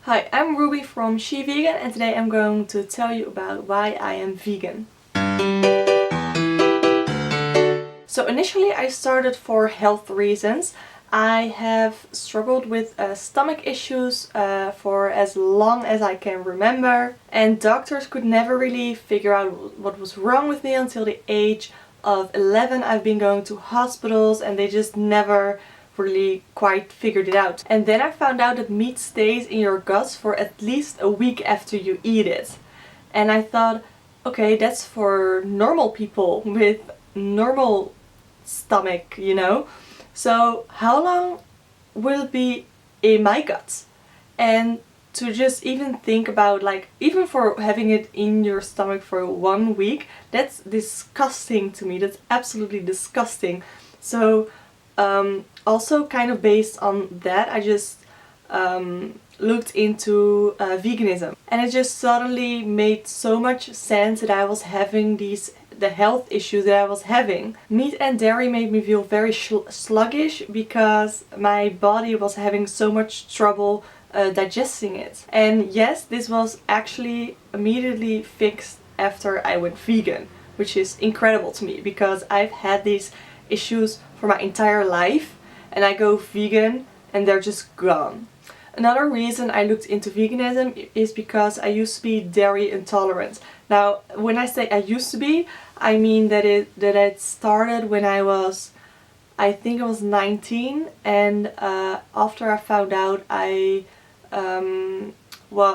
Hi, I'm Ruby from Shevegan and today I'm going to tell you about why I am vegan. So initially I started for health reasons. I have struggled with stomach issues for as long as I can remember, and doctors could never really figure out what was wrong with me until the age of 11. I've been going to hospitals and they just never really quite figured it out. And then I found out that meat stays in your guts for at least a week after you eat it. And I thought, okay, that's for normal people with normal stomach, you know? So how long will it be in my guts? And to just even think about, like, even for having it in your stomach for 1 week, that's disgusting to me. That's absolutely disgusting. So also kind of based on that, I just looked into veganism, and it just suddenly made so much sense that I was having the health issues that I was having. Meat and dairy made me feel very sluggish because my body was having so much trouble digesting it. And yes, this was actually immediately fixed after I went vegan, which is incredible to me because I've had these issues for my entire life, and I go vegan and they're just gone. Another reason I looked into veganism is because I used to be dairy intolerant. Now, when I say I used to be, I mean that it started when I think I was 19, and after I found out I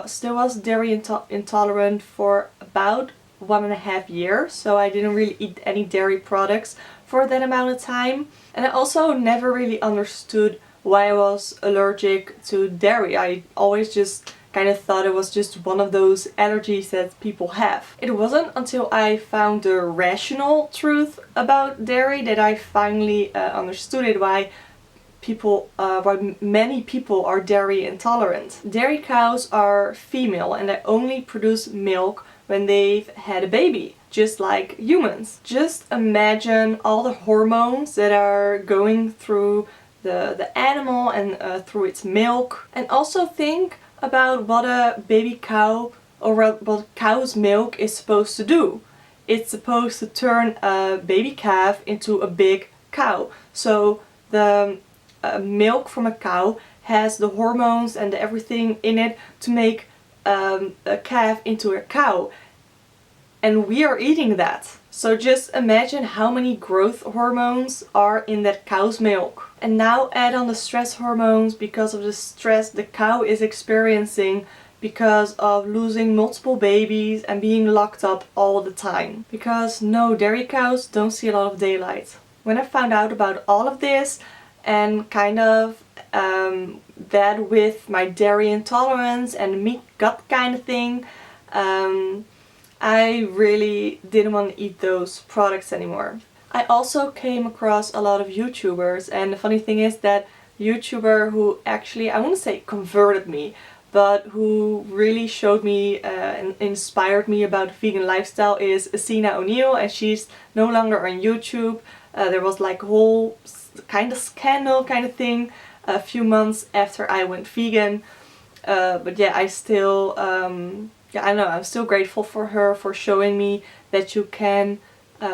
still was dairy intolerant for about 1.5 years, so I didn't really eat any dairy products for that amount of time. And I also never really understood why I was allergic to dairy. I always just kind of thought it was just one of those allergies that people have. It wasn't until I found the rational truth about dairy that I finally understood it, why many people are dairy intolerant. Dairy cows are female and they only produce milk when they've had a baby, just like humans. Just imagine all the hormones that are going through the animal and through its milk. And also think about what a baby cow or what cow's milk is supposed to do. It's supposed to turn a baby calf into a big cow. So the milk from a cow has the hormones and everything in it to make a calf into a cow, and we are eating that. So just imagine how many growth hormones are in that cow's milk. And now add on the stress hormones because of the stress the cow is experiencing because of losing multiple babies and being locked up all the time. Because no, dairy cows don't see a lot of daylight. When I found out about all of this and kind of that with my dairy intolerance and meat gut kind of thing, I really didn't want to eat those products anymore. I also came across a lot of YouTubers, and the funny thing is that YouTuber who actually, I wouldn't say converted me, but who really showed me and inspired me about vegan lifestyle is Cena, and she's no longer on YouTube. There was like a whole kind of scandal kind of thing a few months after I went vegan. But yeah, I still, I don't know, I'm still grateful for her for showing me that you can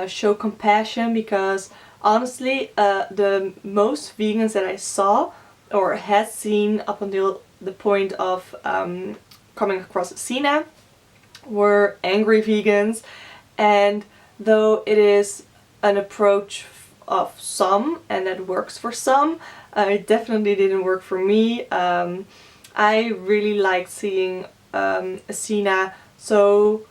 show compassion, because honestly, the most vegans that I saw or had seen up until the point of coming across Cena were angry vegans. And though it is an approach of some and that works for some, it definitely didn't work for me. I really liked seeing Cena. So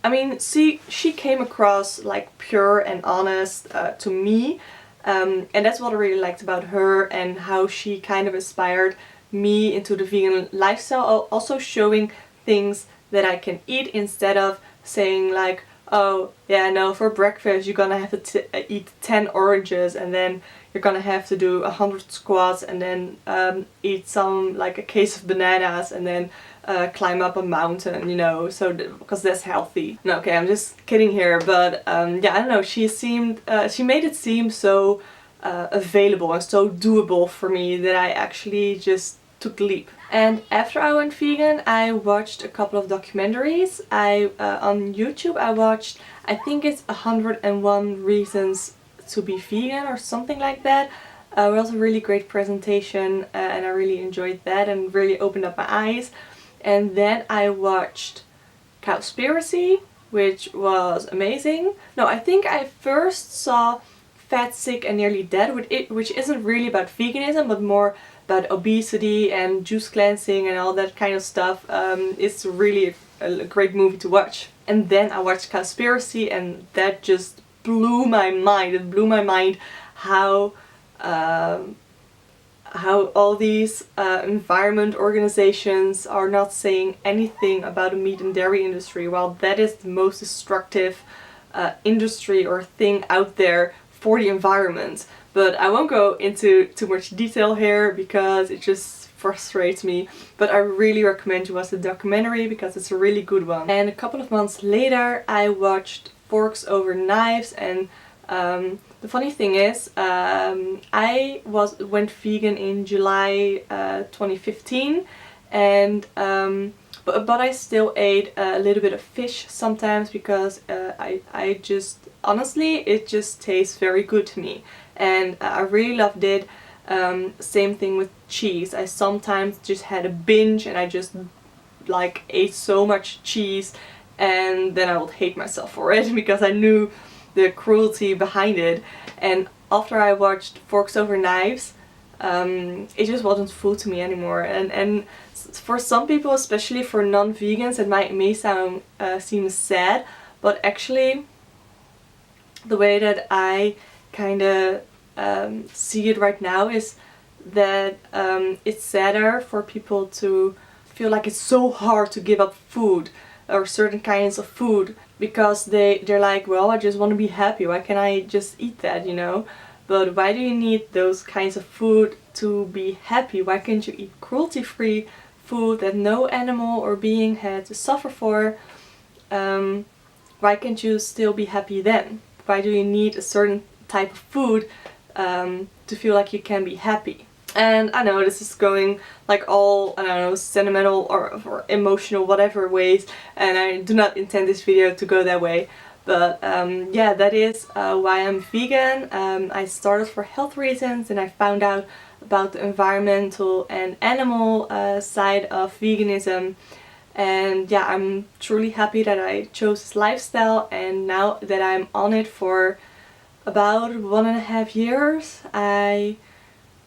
I mean, she came across like pure and honest to me, and that's what I really liked about her, and how she kind of inspired me into the vegan lifestyle. Also showing things that I can eat instead of saying like, oh yeah, no, for breakfast you're gonna have to eat 10 oranges, and then you're gonna have to do 100 squats, and then eat like a case of bananas, and then climb up a mountain, you know, so because that's healthy. No, okay, I'm just kidding here, but yeah, I don't know, she made it seem so available and so doable for me that I actually just took the leap. And after I went vegan, I watched a couple of documentaries. On YouTube I watched, I think it's 101 Reasons to be Vegan or something like that. It was a really great presentation and I really enjoyed that and really opened up my eyes. And then I watched Cowspiracy, which was amazing. No, I think I first saw Fat, Sick and Nearly Dead, which isn't really about veganism but more about obesity and juice cleansing and all that kind of stuff. It's really a great movie to watch. And then I watched Cowspiracy and that just blew my mind. It blew my mind how all these environment organizations are not saying anything about the meat and dairy industry, while that is the most destructive industry or thing out there for the environment. But I won't go into too much detail here because it just frustrates me. But I really recommend you watch the documentary because it's a really good one. And a couple of months later I watched Forks Over Knives, and the funny thing is I went vegan in July 2015, and but I still ate a little bit of fish sometimes because I just honestly it just tastes very good to me and I really loved it. Same thing with cheese. I sometimes just had a binge and I just like ate so much cheese and then I would hate myself for it because I knew the cruelty behind it. And after I watched Forks Over Knives, it just wasn't food to me anymore. And for some people, especially for non-vegans, it may seem sad, but actually the way that I kind of see it right now is that it's sadder for people to feel like it's so hard to give up food or certain kinds of food because they're like, well, I just want to be happy, why can't I just eat that, you know? But why do you need those kinds of food to be happy? Why can't you eat cruelty-free food that no animal or being had to suffer for? Why can't you still be happy then? Why do you need a certain type of food to feel like you can be happy? And I know this is going like all, I don't know, sentimental or emotional, whatever ways, and I do not intend this video to go that way. But yeah, that is why I'm vegan. I started for health reasons and I found out about the environmental and animal side of veganism. And yeah, I'm truly happy that I chose this lifestyle, and now that I'm on it for about 1.5 years, I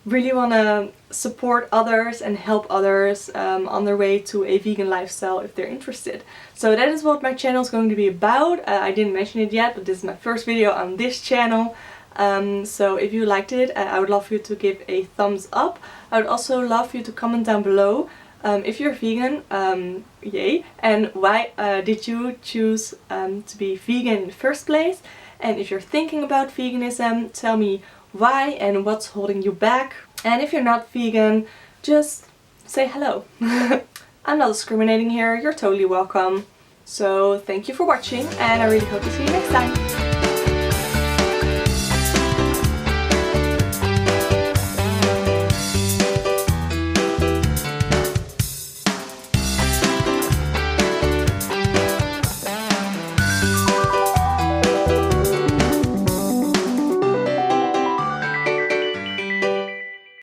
really want to support others and help others on their way to a vegan lifestyle if they're interested. So that is what my channel is going to be about. I didn't mention it yet, but this is my first video on this channel. So if you liked it, I would love you to give a thumbs up. I would also love you to comment down below if you're vegan, yay, and why did you choose to be vegan in the first place? And if you're thinking about veganism, tell me why and what's holding you back. And if you're not vegan, just say hello. I'm not discriminating here, you're totally welcome. So thank you for watching and I really hope to see you next time.